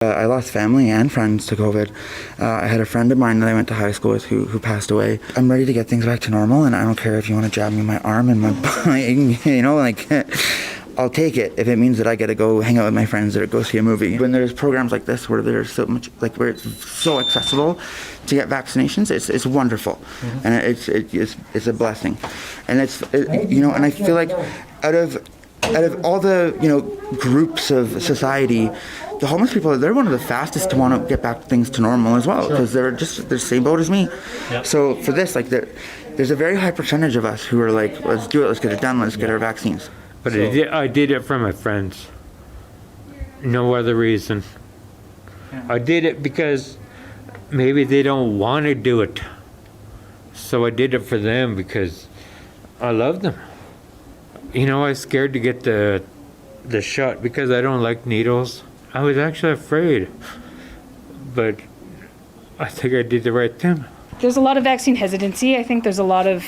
I lost family and friends to COVID. I had a friend of mine that I went to high school with who passed away. I'm ready to get things back to normal, and I don't care if you want to jab me in my arm and my I'll take it if it means that I get to go hang out with my friends or go see a movie. When there's programs like this where there's so much, where it's so accessible to get vaccinations, it's wonderful, and it's a blessing, and and I feel like out of all the groups of society, the homeless people, they're one of the fastest to want to get back things to normal as well, because they're the same boat as me. Yep. So for this, there's a very high percentage of us who are like, let's do it, let's get it done, let's get our vaccines. But I did it for my friends. No other reason. I did it because maybe they don't want to do it. So I did it for them because I love them. I was scared to get the shot because I don't like needles. I was actually afraid, but I think I did the right thing. There's a lot of vaccine hesitancy. I think there's a lot of,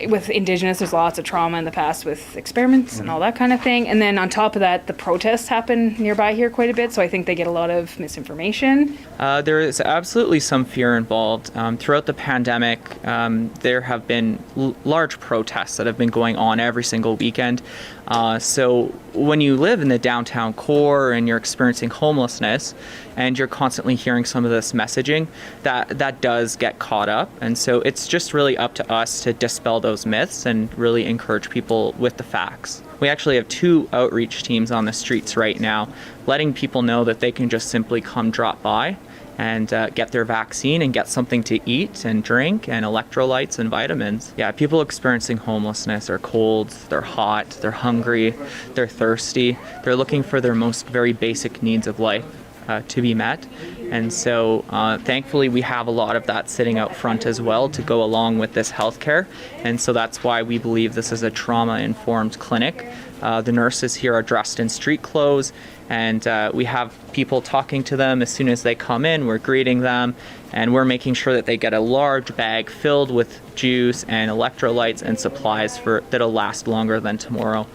with Indigenous, there's lots of trauma in the past with experiments and all that kind of thing. And then on top of that, the protests happen nearby here quite a bit, so I think they get a lot of misinformation. There is absolutely some fear involved. Throughout the pandemic, there have been large protests that have been going on every single weekend. So when you live in the downtown core and you're experiencing homelessness and you're constantly hearing some of this messaging, that does get caught up. And so it's just really up to us to dispel those myths and really encourage people with the facts. We actually have 2 outreach teams on the streets right now, letting people know that they can just simply come drop by and get their vaccine and get something to eat and drink and electrolytes and vitamins. Yeah, people experiencing homelessness are cold, they're hot, they're hungry, they're thirsty. They're looking for their most very basic needs of life to be met. And so thankfully we have a lot of that sitting out front as well to go along with this healthcare. And so that's why we believe this is a trauma-informed clinic. The nurses here are dressed in street clothes, and we have people talking to them as soon as they come in. We're greeting them, and we're making sure that they get a large bag filled with juice and electrolytes and supplies that'll last longer than tomorrow.